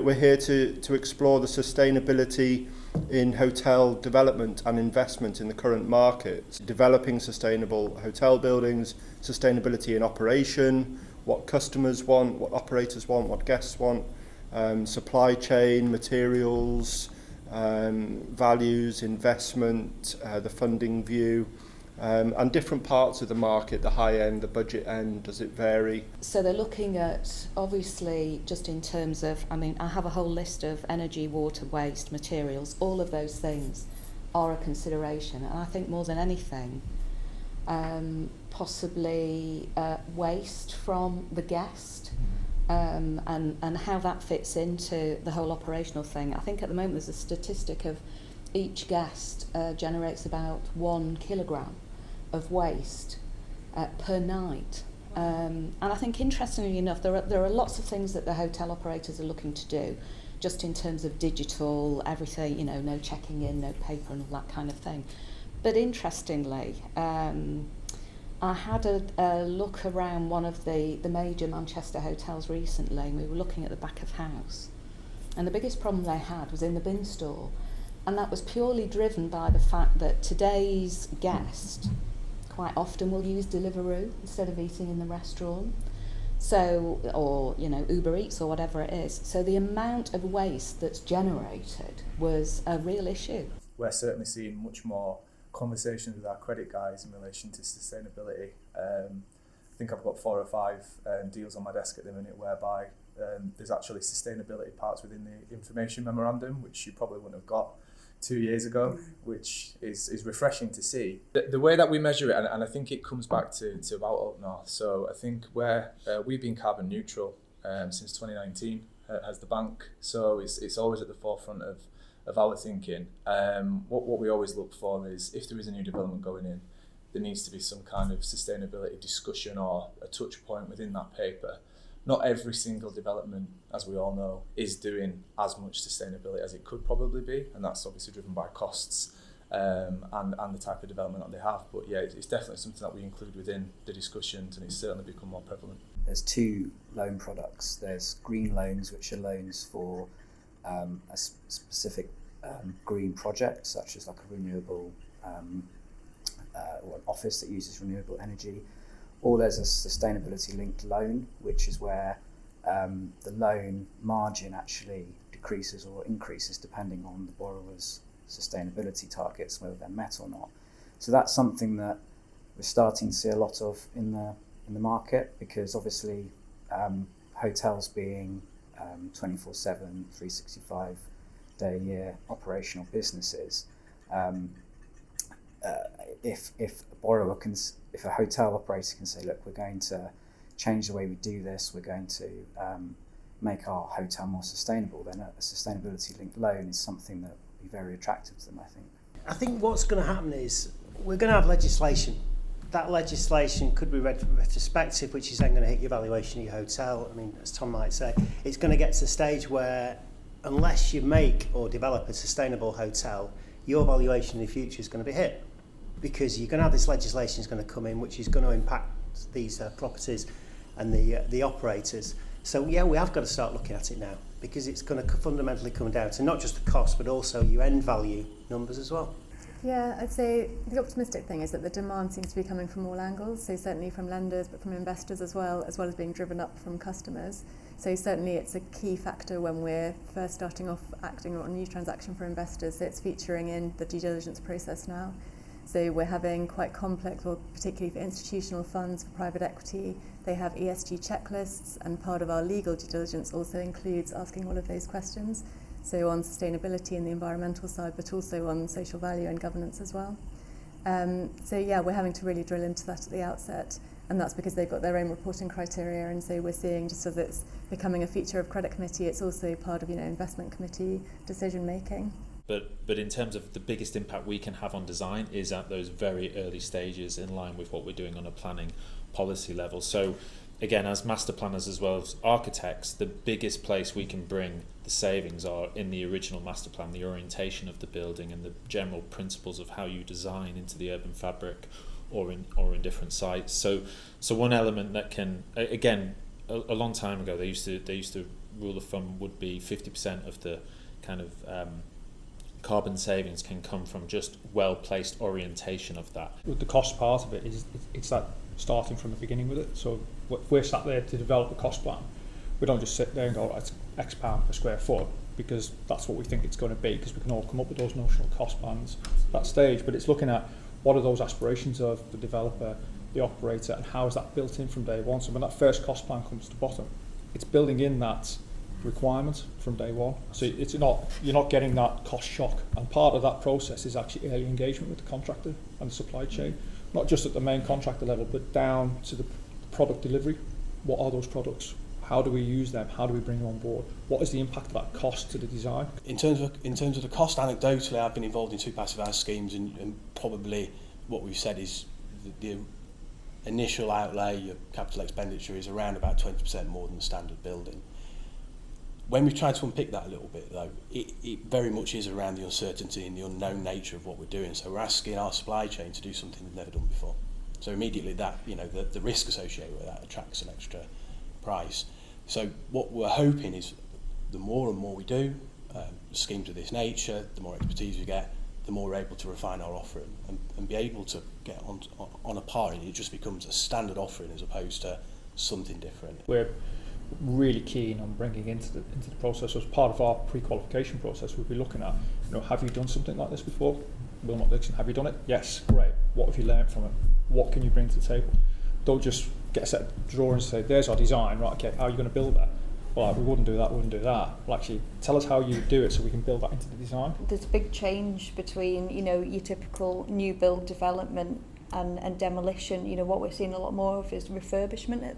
we're here to explore the sustainability in hotel development and investment in the current market, developing sustainable hotel buildings, sustainability in operation, what customers want, what operators want, what guests want, supply chain, materials, values, investment, the funding view, and different parts of the market, the high end, the budget end, does it vary? So they're looking at, obviously, just in terms of, I have a whole list of energy, water, waste, materials, all of those things are a consideration. And I think more than anything, possibly waste from the guest, and how that fits into the whole operational thing. I think at the moment there's a statistic of each guest generates about 1 kilogram of waste per night. And I think, interestingly enough, there are lots of things that the hotel operators are looking to do, just in terms of digital, everything, no checking in, no paper and all that kind of thing. But interestingly, I had a look around one of the major Manchester hotels recently, and we were looking at the back of house. And the biggest problem they had was in the bin store. And that was purely driven by the fact that today's guest quite often will use Deliveroo instead of eating in the restaurant. So, or, Uber Eats or whatever it is. So the amount of waste that's generated was a real issue. We're certainly seeing much more conversations with our credit guys in relation to sustainability. I think I've got 4 or 5 deals on my desk at the minute whereby there's actually sustainability parts within the information memorandum, which you probably wouldn't have got 2 years ago, which is refreshing to see. The way that we measure it, and I think it comes back to about OakNorth. So I think we've been carbon neutral since 2019 as the bank. So it's always at the forefront of our thinking. What we always look for is, if there is a new development going in, there needs to be some kind of sustainability discussion or a touch point within that paper. Not every single development, as we all know, is doing as much sustainability as it could probably be, and that's obviously driven by costs and the type of development that they have. But yeah, it's definitely something that we include within the discussions, and it's certainly become more prevalent. There's 2 loan products. There's green loans, which are loans for a specific green project, such as like a renewable or an office that uses renewable energy. Or there's a sustainability-linked loan, which is where the loan margin actually decreases or increases depending on the borrower's sustainability targets, whether they're met or not. So that's something that we're starting to see a lot of in the market, because obviously hotels being 24/7, 365 day a year operational businesses, if a hotel operator can say, look, we're going to change the way we do this, we're going to make our hotel more sustainable, then a sustainability linked loan is something that would be very attractive to them, I think. I think what's going to happen is we're going to have legislation. That legislation could be retrospective, which is then going to hit your valuation of your hotel. As Tom might say, it's going to get to the stage where unless you make or develop a sustainable hotel, your valuation in the future is going to be hit, because you're going to have this legislation is going to come in which is going to impact these properties and the operators. So yeah, we have got to start looking at it now, because it's going to fundamentally come down to not just the cost but also your end value numbers as well. Yeah, I'd say the optimistic thing is that the demand seems to be coming from all angles, so certainly from lenders but from investors as well as being driven up from customers. So certainly it's a key factor when we're first starting off acting on a new transaction for investors. So it's featuring in the due diligence process now. So we're having quite complex, or particularly for institutional funds, for private equity, they have ESG checklists, and part of our legal due diligence also includes asking all of those questions. So on sustainability and the environmental side, but also on social value and governance as well. So yeah, we're having to really drill into that at the outset, and that's because they've got their own reporting criteria, and so we're seeing, just as it's becoming a feature of credit committee, it's also part of investment committee decision making. But in terms of the biggest impact we can have on design is at those very early stages, in line with what we're doing on a planning policy level. So again, as master planners as well as architects, the biggest place we can bring the savings are in the original master plan, the orientation of the building and the general principles of how you design into the urban fabric or in different sites. So one element that can, again, a long time ago they used to rule of thumb would be 50% of the kind of carbon savings can come from just well placed orientation of that. The cost part of it is it's that starting from the beginning with it. So if we're sat there to develop the cost plan, we don't just sit there and go, right, it's X pound per square foot, because that's what we think it's going to be, because we can all come up with those notional cost plans at that stage. But it's looking at what are those aspirations of the developer, the operator, and how is that built in from day one. So when that first cost plan comes to bottom, it's building in that requirement from day one. So it's not, you're not getting that cost shock. And part of that process is actually early engagement with the contractor and the supply chain, not just at the main contractor level, but down to the product delivery. What are those products? How do we use them? How do we bring them on board? What is the impact of that cost to the design? In terms of the cost, anecdotally, I've been involved in 2 passive house schemes, and probably what we've said is the initial outlay, your capital expenditure, is around about 20% more than the standard building. When we've tried to unpick that a little bit, though, it very much is around the uncertainty and the unknown nature of what we're doing. So we're asking our supply chain to do something they've never done before. So immediately that, the risk associated with that attracts an extra price. So what we're hoping is the more and more we do, schemes of this nature, the more expertise we get, the more we're able to refine our offering and be able to get on a par, and it just becomes a standard offering as opposed to something different. We're really keen on bringing into the process, as part of our pre-qualification process, we'll be looking at, have you done something like this before? Willmott, Dixon, have you done it? Yes, great. What have you learned from it? What can you bring to the table? Don't just get a set of drawings and say, there's our design, right, okay, how are you going to build that? Well, we wouldn't do that. Well, actually, tell us how you do it so we can build that into the design. There's a big change between, your typical new build development and demolition. What we're seeing a lot more of is refurbishment,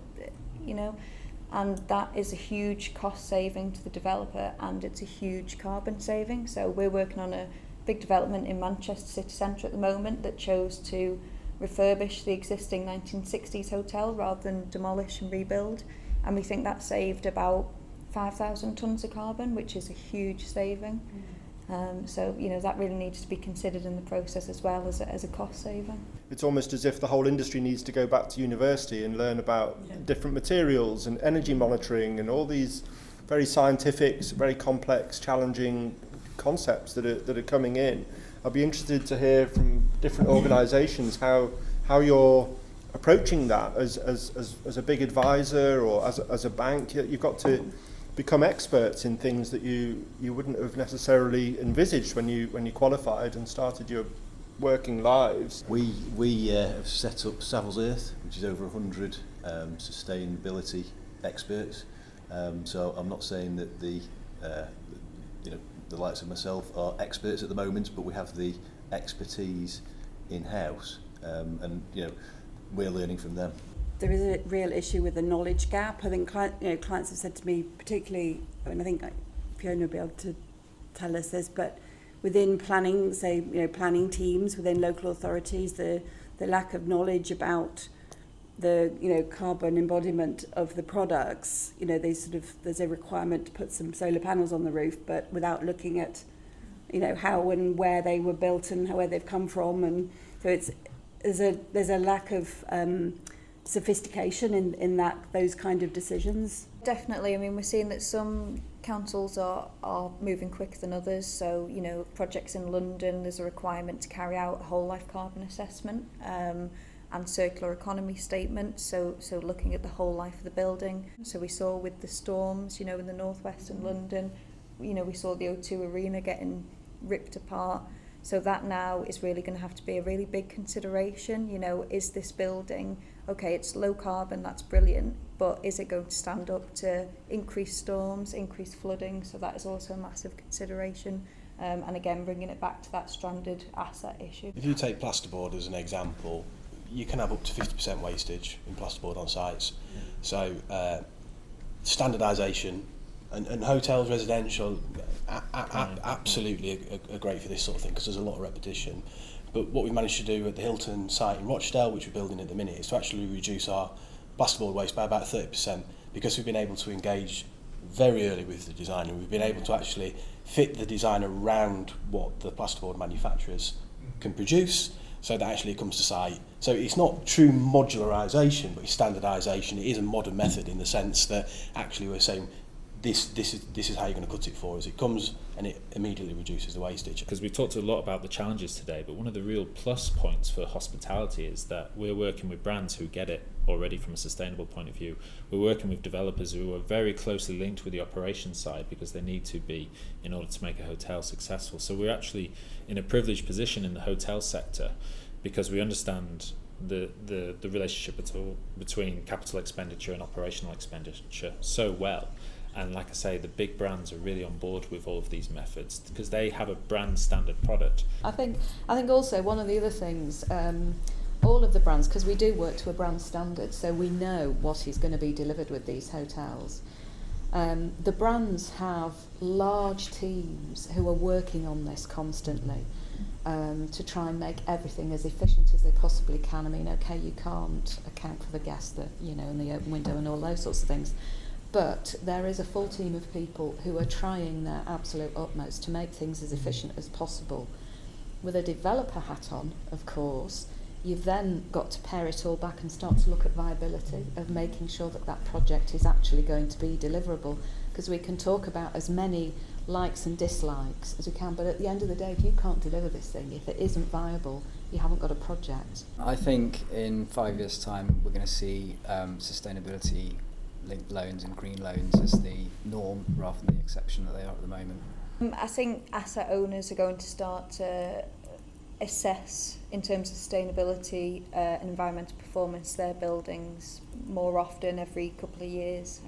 and that is a huge cost saving to the developer, and it's a huge carbon saving. So we're working on a big development in Manchester city centre at the moment that chose to refurbish the existing 1960s hotel rather than demolish and rebuild, and we think that saved about 5,000 tonnes of carbon, which is a huge saving. So that really needs to be considered in the process as well as a cost saving. It's almost as if the whole industry needs to go back to university and learn about different materials and energy monitoring and all these very scientific, very complex, challenging concepts that are coming in. I'd be interested to hear from different organisations how you're approaching that as a big advisor or as a bank. You've got to become experts in things that you wouldn't have necessarily envisaged when you qualified and started your working lives. We have set up Savills Earth, which is over 100 sustainability experts. So I'm not saying that the likes of myself are experts at the moment, but we have the expertise in-house, and we're learning from them. There is a real issue with the knowledge gap. I think clients have said to me, particularly, and I think Fiona will be able to tell us this, but within planning, planning teams within local authorities, the lack of knowledge about the carbon embodiment of the products. There's a requirement to put some solar panels on the roof, but without looking at how and where they were built and where they've come from, and so there's a lack of sophistication in those kind of decisions. Definitely. I mean, we're seeing that some councils are moving quicker than others. So, projects in London, there's a requirement to carry out a whole life carbon assessment and circular economy statement. So looking at the whole life of the building. So we saw with the storms, in the northwest in London, we saw the O2 Arena getting ripped apart. So that now is really going to have to be a really big consideration. Is this building, okay, it's low carbon, that's brilliant, but is it going to stand up to increased storms, increased flooding? So that is also a massive consideration. And again, bringing it back to that stranded asset issue. If you take plasterboard as an example, you can have up to 50% wastage in plasterboard on sites. So standardisation and hotels, residential, absolutely are great for this sort of thing because there's a lot of repetition. But what we've managed to do at the Hilton site in Rochdale, which we're building at the minute, is to actually reduce our plasterboard waste by about 30% because we've been able to engage very early with the designer. We've been able to actually fit the design around what the plasterboard manufacturers can produce, so that actually it comes to site So it's not true modularisation, but it's standardisation. It is a modern method in the sense that actually we're saying this is how you're going to cut it for us. It comes and it immediately reduces the wastage. Because we've talked a lot about the challenges today, but one of the real plus points for hospitality is that we're working with brands who get it already from a sustainable point of view. We're working with developers who are very closely linked with the operations side because they need to be in order to make a hotel successful. So we're actually in a privileged position in the hotel sector because we understand the relationship between capital expenditure and operational expenditure so well. And like I say, the big brands are really on board with all of these methods because they have a brand standard product. I think also one of the other things, all of the brands, because we do work to a brand standard, so we know what is going to be delivered with these hotels. The brands have large teams who are working on this constantly to try and make everything as efficient as they possibly can. I mean, okay, you can't account for the guests that, you know, in the open window and all those sorts of things. But there is a full team of people who are trying their absolute utmost to make things as efficient as possible. With a developer hat on, of course, you've then got to pare it all back and start to look at viability of making sure that that project is actually going to be deliverable. Because we can talk about as many likes and dislikes as we can, but at the end of the day, if you can't deliver this thing, if it isn't viable, you haven't got a project. I think in 5 years' time, we're going to see sustainability linked loans and green loans as the norm rather than the exception that they are at the moment. I think asset owners are going to start to assess in terms of sustainability and environmental performance their buildings more often every couple of years.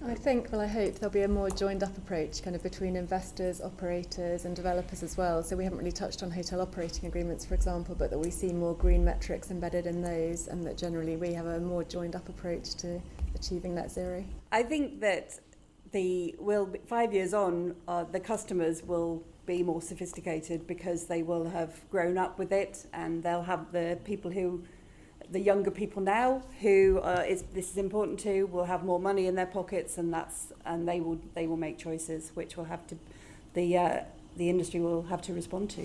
I think, well, I hope there'll be a more joined up approach kind of between investors, operators and developers as well. So we haven't really touched on hotel operating agreements, for example, but that we see more green metrics embedded in those and that generally we have a more joined up approach to achieving net zero. I think that 5 years on, the customers will be more sophisticated because they will have grown up with it, and they'll have the younger people now who this is important to will have more money in their pockets, and they will make choices which will have to the industry will have to respond to.